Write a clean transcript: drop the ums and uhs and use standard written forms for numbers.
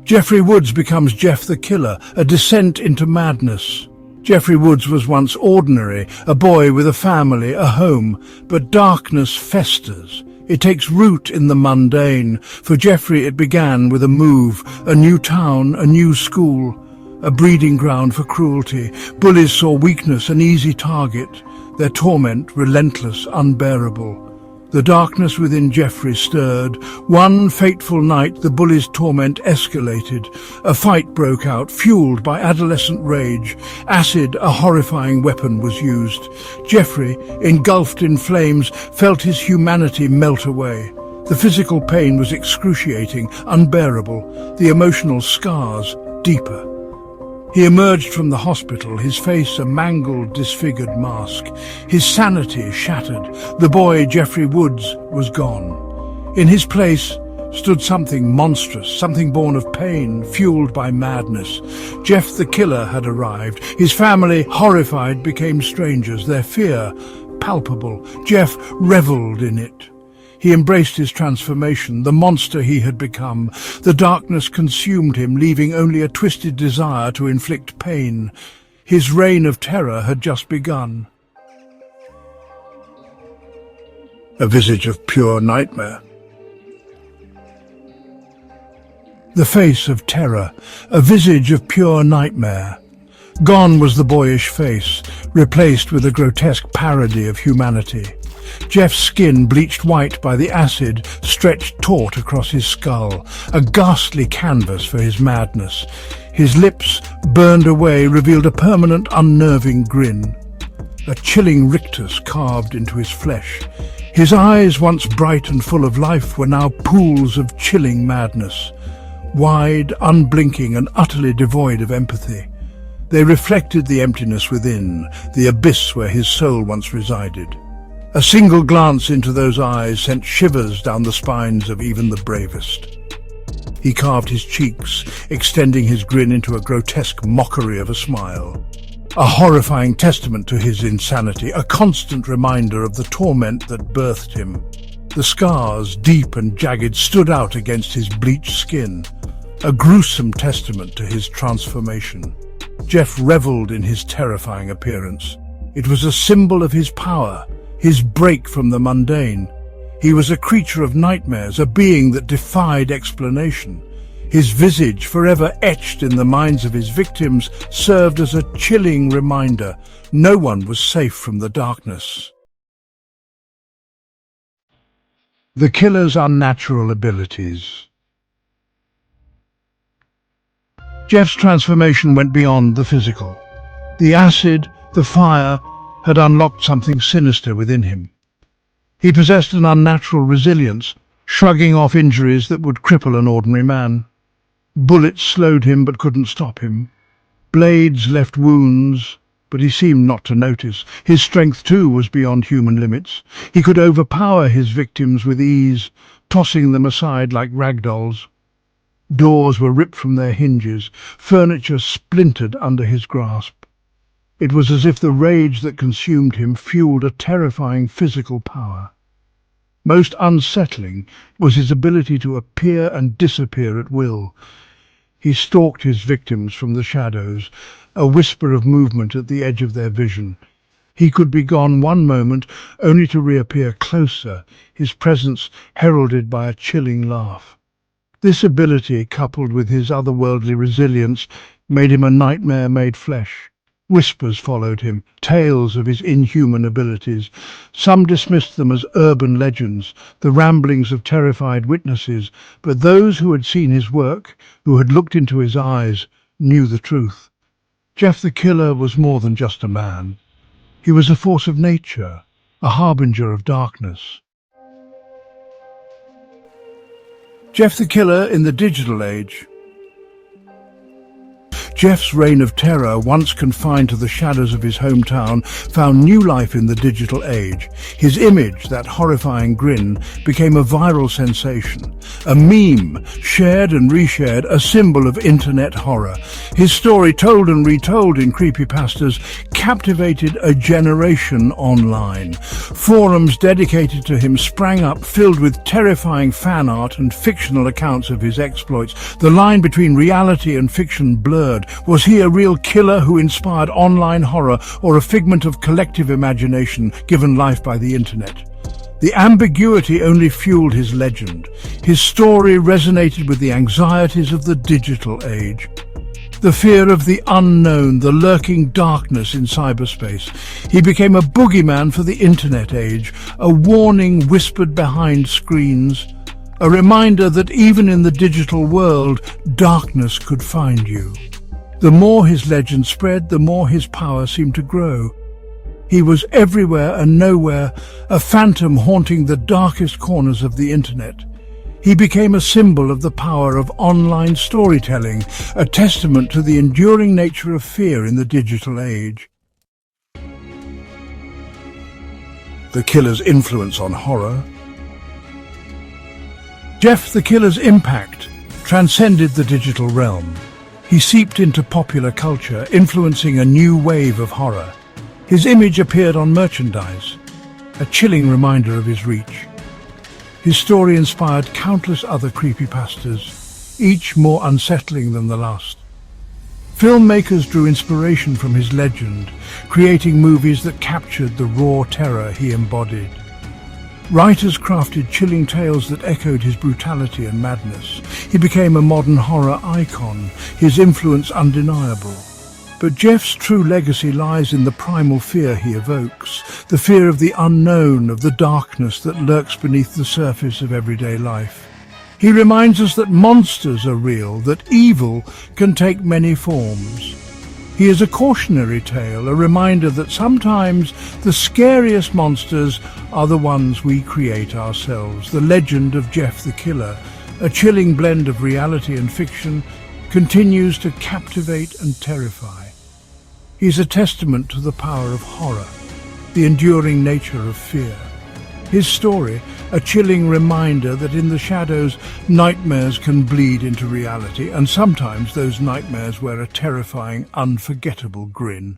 Jeffrey Woods becomes Jeff the Killer, a descent into madness. Jeffrey Woods was once ordinary, a boy with a family, a home, but darkness festers. It takes root in the mundane. For Jeffrey it began with a move, a new town, a new school, a breeding ground for cruelty. Bullies saw weakness an easy target, their torment relentless, unbearable. The darkness within Jeffrey stirred. One fateful night the bully's torment escalated. A fight broke out, fueled by adolescent rage. Acid, a horrifying weapon, was used. Jeffrey, engulfed in flames, felt his humanity melt away. The physical pain was excruciating, unbearable. The emotional scars, deeper. He emerged from the hospital, his face a mangled, disfigured mask. His sanity shattered. The boy, Jeffrey Woods, was gone. In his place stood something monstrous, something born of pain, fueled by madness. Jeff the Killer had arrived. His family, horrified, became strangers, their fear palpable. Jeff reveled in it. He embraced his transformation, the monster he had become. The darkness consumed him, leaving only a twisted desire to inflict pain. His reign of terror had just begun. A visage of pure nightmare. The face of terror, a visage of pure nightmare. Gone was the boyish face, replaced with a grotesque parody of humanity. Jeff's skin, bleached white by the acid, stretched taut across his skull, a ghastly canvas for his madness. His lips, burned away, revealed a permanent, unnerving grin. A chilling rictus carved into his flesh. His eyes, once bright and full of life, were now pools of chilling madness. Wide, unblinking, and utterly devoid of empathy. They reflected the emptiness within, the abyss where his soul once resided. A single glance into those eyes sent shivers down the spines of even the bravest. He carved his cheeks, extending his grin into a grotesque mockery of a smile. A horrifying testament to his insanity, a constant reminder of the torment that birthed him. The scars, deep and jagged, stood out against his bleached skin, a gruesome testament to his transformation. Jeff reveled in his terrifying appearance. It was a symbol of his power, his break from the mundane. He was a creature of nightmares, a being that defied explanation. His visage, forever etched in the minds of his victims, served as a chilling reminder. No one was safe from the darkness. The killer's unnatural abilities. Jeff's transformation went beyond the physical. The acid, the fire, had unlocked something sinister within him. He possessed an unnatural resilience, shrugging off injuries that would cripple an ordinary man. Bullets slowed him but couldn't stop him. Blades left wounds, but he seemed not to notice. His strength, too, was beyond human limits. He could overpower his victims with ease, tossing them aside like rag dolls. Doors were ripped from their hinges, furniture splintered under his grasp. It was as if the rage that consumed him fueled a terrifying physical power. Most unsettling was his ability to appear and disappear at will. He stalked his victims from the shadows, a whisper of movement at the edge of their vision. He could be gone one moment, only to reappear closer, his presence heralded by a chilling laugh. This ability, coupled with his otherworldly resilience, made him a nightmare made flesh. Whispers followed him, tales of his inhuman abilities. Some dismissed them as urban legends, the ramblings of terrified witnesses, but those who had seen his work, who had looked into his eyes, knew the truth. Jeff the Killer was more than just a man. He was a force of nature, a harbinger of darkness. Jeff the Killer in the digital age. Jeff's reign of terror, once confined to the shadows of his hometown, found new life in the digital age. His image, that horrifying grin, became a viral sensation. A meme, shared and reshared, a symbol of internet horror. His story, told and retold in creepypastas, captivated a generation online. Forums dedicated to him sprang up, filled with terrifying fan art and fictional accounts of his exploits. The line between reality and fiction blurred. Was he a real killer who inspired online horror, or a figment of collective imagination given life by the internet? The ambiguity only fueled his legend. His story resonated with the anxieties of the digital age. The fear of the unknown, the lurking darkness in cyberspace. He became a boogeyman for the internet age, a warning whispered behind screens, a reminder that even in the digital world, darkness could find you. The more his legend spread, the more his power seemed to grow. He was everywhere and nowhere, a phantom haunting the darkest corners of the internet. He became a symbol of the power of online storytelling, a testament to the enduring nature of fear in the digital age. The killer's influence on horror. Jeff the Killer's impact transcended the digital realm. He seeped into popular culture, influencing a new wave of horror. His image appeared on merchandise, a chilling reminder of his reach. His story inspired countless other creepypastas, each more unsettling than the last. Filmmakers drew inspiration from his legend, creating movies that captured the raw terror he embodied. Writers crafted chilling tales that echoed his brutality and madness. He became a modern horror icon, his influence undeniable. But Jeff's true legacy lies in the primal fear he evokes, the fear of the unknown, of the darkness that lurks beneath the surface of everyday life. He reminds us that monsters are real, that evil can take many forms. He is a cautionary tale, a reminder that sometimes the scariest monsters are the ones we create ourselves. The legend of Jeff the Killer, a chilling blend of reality and fiction, continues to captivate and terrify. He's a testament to the power of horror, the enduring nature of fear. His story, a chilling reminder that in the shadows, nightmares can bleed into reality, and sometimes those nightmares wear a terrifying, unforgettable grin.